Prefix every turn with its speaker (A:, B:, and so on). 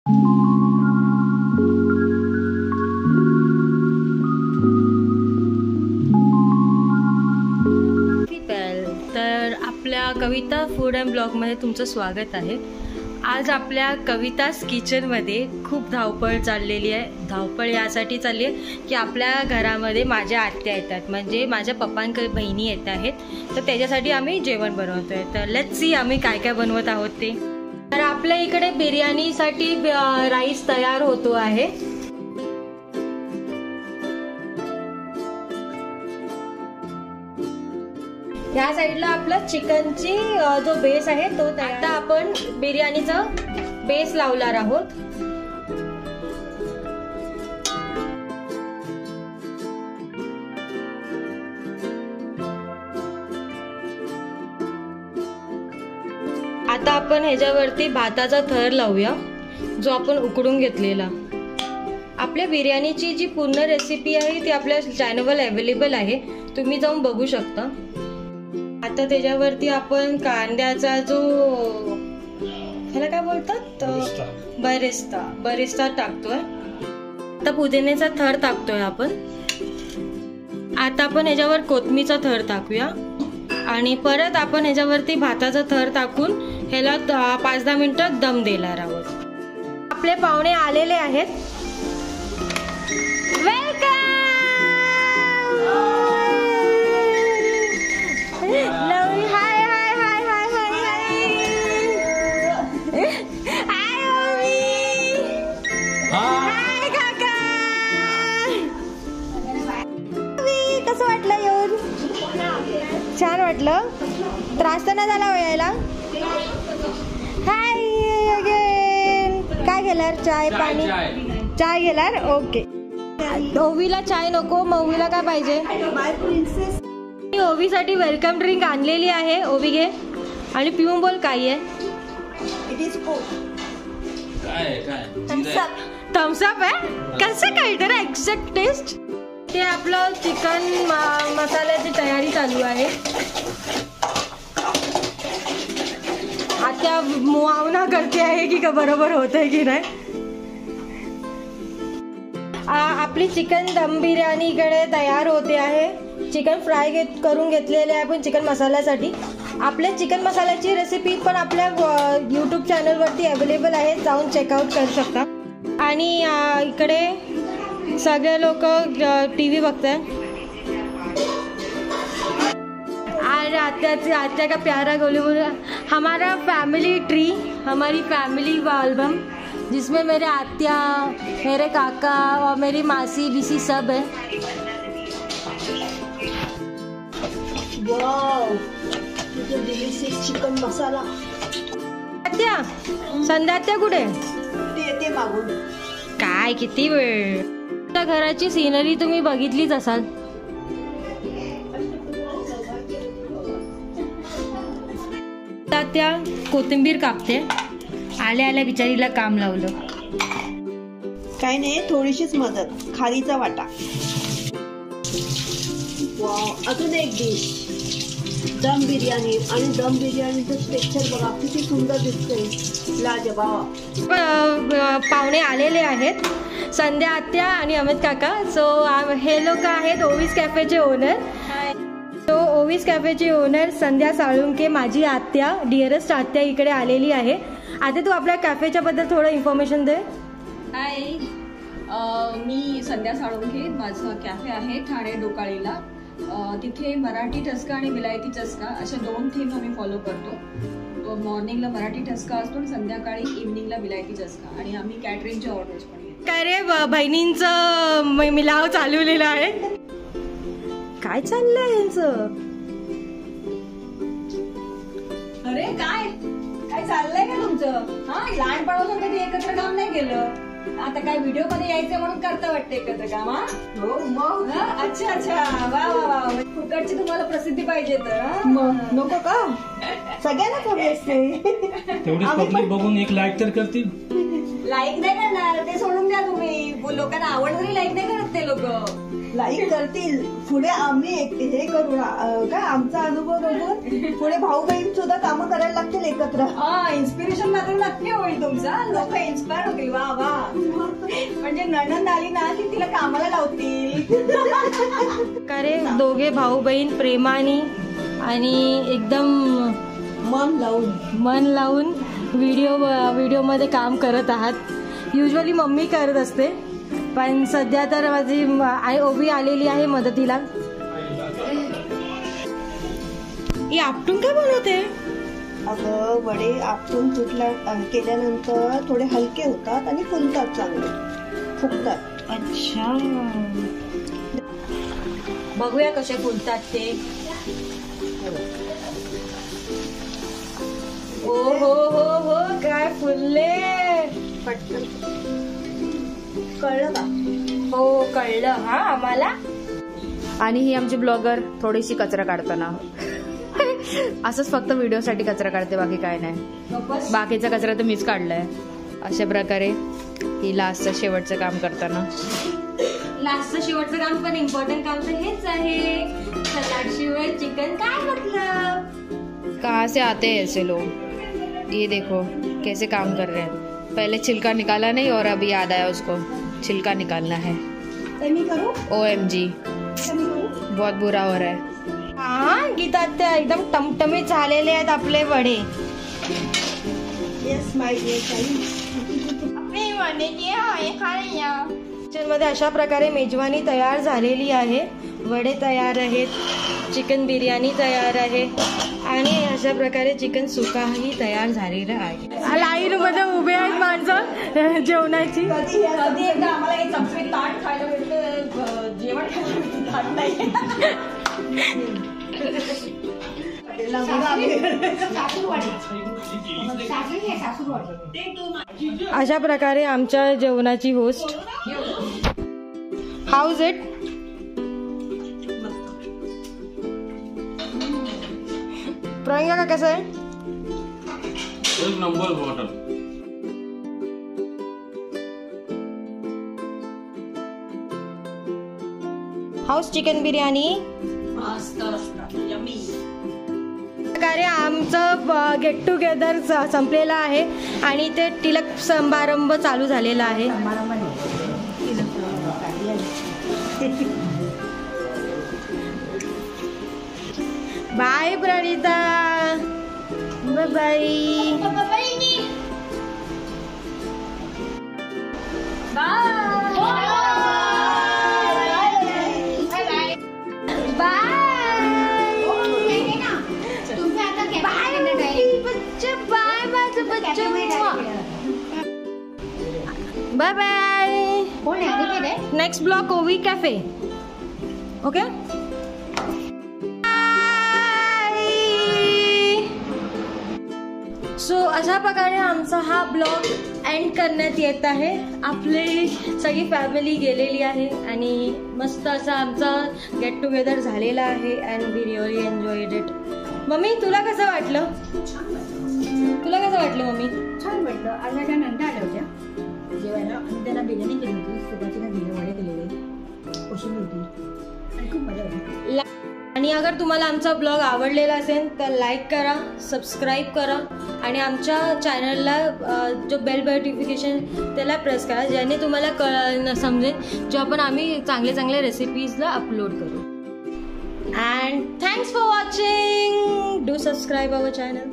A: तर आपल्या कविता food and ब्लॉगमध्ये तुमचं स्वागत आहे। आज आपल्या कवितास किचनमध्ये खूप धावपळ चाललेली आहे। धावपळ यासाठी चालली आहे की आपल्या घरामध्ये माझ्या आत्या येतात, म्हणजे माझ्या पप्पांकडे बहिणी येत आहेत, तर त्याच्यासाठी आम्ही जेवण बनवतोय। तर लेट्स सी आम्ही काय काय बनवत आहोत ते। तर आपल्या इकडे बिर्याणीसाठी राईस तयार होतो आहे। या साईडला आपला चिकनची जो बेस आहे तो तयार। आता आपण बिर्याणीचा बेस लावणार आहोत। आता आपण ह्याच्यावरती भाताचा थर लावूया, जो आपण उकडून घेतलेला। आपल्या बिर्याणीची जी पूर्ण रेसिपी आहे ती आपल्या चॅनलवर अवेलेबल आहे, तुम्ही जाऊन बघू शकता। आता त्याच्यावरती आपण कांद्याचा जो ह्याला काय बोलतात, बरिस्ता टाकतोय। आता पुदिन्याचा थर टाकतोय आपण। आता आपण ह्याच्यावर कोथिंबीरचा थर टाकूया आणि परत आपण ह्याच्यावरती भाताचा थर टाकून ह्याला 5-10 मिनिटं दम देणार आहोत। आपले पाहुणे आलेले आहेत, वेलकम। कसं वाटलं येऊन? छान वाटलं? त्रास तर नाही झाला यायला? हाय अगेन। काय घेणार? चाय पाणी? चाय घेणार? ओके। ओवीला चाय नको, मग ओवीला काय पाहिजे? ओवीसाठी वेलकम ड्रिंक आणलेली आहे, ओवी घे आणि पिऊन बोल काय आहे।
B: इट इज
A: थम्स अप आहे? कसं काय तर एक्झॅक्ट टेस्ट? ते आपलं चिकन मसाल्याची तयारी चालू आहे। आता मुआवना करते आहे की का बरोबर होतंय की नाही। आपली चिकन दम बिर्याणी इकडे तयार होते आहे। चिकन फ्राय करून घेतलेले आहे आपण चिकन मसाल्यासाठी। आपल्या चिकन मसाल्याची रेसिपी पण आपल्या यूट्यूब चॅनलवरती अवेलेबल आहे, जाऊन चेकआउट करू शकता। आणि इकडे सगळे लोक टीव्ही बघताय। आज आत्या का प्यारा गोली बोला, हमारा फैमिली ट्री, हमारी फैमिली एल्बम, जिसमें मेरे आत्या, मेरे काका और मेरी मासी बीसी सब है।
B: वाव, डिलिशियस चिकन मसाला।
A: आत्या, संध्या आत्या कुठे?
B: येते मागून।
A: काय किती वेळ? त्या घराची सिनरी तुम्ही बघितलीच असाल। त्या कोथिंबीर कापते, आल्या आल्या बिचारीला काम लावलं।
B: काय नाही, थोडीशीच मदत, खारीचा वाटा। वाव, अजून एक डिश, दम बिर्याणी। आणि दम बिर्याणीचं टेक्स्चर बघा किती सुंदर दिसतंय, लाजवाब।
A: पाहुणे आलेले आहेत, संध्या आत्या आणि अमित काका। सो हे लोक आहेत ओवीज कॅफेचे ओनर। तो ओवीज कॅफेचे ओनर संध्या साळुंके, माझी आत्या, डिअरेस्ट आत्या इकडे आलेली आहे। आता तू आपल्या कॅफेच्या बद्दल थोडं इन्फॉर्मेशन दे।
C: हाय, मी संध्या साळुंके, माझं कॅफे आहे ठाणे डोकाळीला। तिथे मराठी ठसका आणि विलायती ठसका अशा 2 थीम आम्ही फॉलो करतो। मॉर्निंगला मराठी ठसका असतो आणि संध्याकाळी इव्हनिंगला विलायती ठसका, आणि आम्ही कॅटरिंगचे ऑर्डर्स पण घेतो।
A: काय रे, बहिणींचं मिलाव चालवलेलं आहे? काय चाललंय यांचं?
C: अरे काय काय चाललंय का तुमचं? हा, लहानपणापासून कधी एकत्र काम नाही केलं, आता काय व्हिडिओ मध्ये यायचं म्हणून करता वाटतं एकत्र काम?
B: हो मग।
C: अच्छा अच्छा, वा वा वा, फुकटची तुम्हाला प्रसिद्धी पाहिजे तर
B: मग नको का? सगळ्यांना हवी असते
D: तेवढीच पब्लिक बघून एक लाईक तर करतील।
C: लाईक नाही करणार, ते सोडून द्या तुम्ही। लोकांना आवड तरी लाईक नाही करत ते लोक।
B: लाईक करतील. पुढे आम्ही हे करू काय आमचा अनुभव बघून पुढे भाऊ बहीण सुद्धा कामं करायला लागतील एकत्र.
C: इन्स्पिरेशन मात्र नक्की होईल तुमचा. लोक इन्स्पायर होतील. वा वा. म्हणजे नणंद आली ना की तिला कामाला लावतील.
A: अरे दोघे भाऊ बहीण प्रेमाने आणि एकदम मन लावून व्हिडिओमध्ये काम करत आहात. युजली मम्मी करत असते, पण सध्या तर माझी आई ओबी आलेली आहे मदतीला. ही आपटून काय बनवते?
B: अगं वडे आपटून केल्यानंतर थोडे हलके होतात आणि फुलतात, चांगले फुगतात.
A: अच्छा, बघूया कसे फुलतात ते. हो हो हो हो, काय फुलले.
B: पटकन कळलं का?
A: हो कळलं हा आम्हाला.
E: आणि ही आमची ब्लॉगर थोडीशी कचरा काढताना असंच फक्त व्हिडिओसाठी कचरा काढते, बाकी काय नाही. बाकीचा कचरा तर मीच काढलाय. अशा प्रकारे ही लास्टचं शेवटचं काम करताना.
A: लास्टचं शेवटचं काम पण इम्पॉर्टंट काम तर हेच आहे. सलाड शिवाय चिकन काय मतलब.
E: कहाँ से आते हैं ऐसे लोग. ये देखो कैसे काम कर रहे हैं. पहले छिलका निकाला नहीं और अभी याद आया उसको छिलका निकालना है. OMG, बहुत बुरा हो रहा है.
A: हा गीता, त्या एकदम टमटमीत झालेले आहेत आपले वडे.
B: येस माय
A: किचन मध्ये अशा प्रकारे मेजवानी तयार झालेली आहे. वडे तयार आहेत, चिकन बिर्याणी तयार आहे आणि अशा प्रकारे चिकन सुकाही तयार झालेलं आहे. लाईन मध्ये उभे आहेत माणसं जेवणाची.
C: कधी एकदा आम्हाला एक चमचे ताट खायला भेटतं, जेवण खायला भेटतं, ताट नाही.
A: अशा प्रकारे आमच्या जेवणाची होस्ट. House it. प्रियंका का कैसा है?
D: एक number water.
A: House chicken biryani. प्रकारे आमचं गेट टुगेदर संपलेलं आहे आणि ते तिलक समारंभ चालू झालेला आहे. Bye Pranita, bye bye. Bye bye. Next blog ओवी कॅफे. ओके. सो अशा प्रकारे आमचा हा ब्लॉग एंड करण्यात येत आहे. आपली सगळी फॅमिली गेलेली आहे आणि मस्त असा आमचा गेट टुगेदर झालेला आहे. And we really enjoyed it. Mummy तुला कसं वाटलं? तुला कसं वाटलं मम्मी?
C: छान वाटलं. आज माझ्या नंदा आल्या होत्या जेवायला आणि त्यांना बिर्याणी केली होती, सुकाचीला दिले, वडे केलेले, कोशिंबीर होती आणि खूप मजा आली.
A: आणि अगर तुम्हाला आमचा ब्लॉग आवडलेला असेल तर लाईक करा, सबस्क्राईब करा आणि आमच्या चॅनलला जो बेल नोटिफिकेशन त्याला प्रेस करा, ज्याने तुम्हाला समजेल जो आपण आम्ही चांगले चांगले रेसिपीजला अपलोड करू. And thanks for watching. Do subscribe our channel.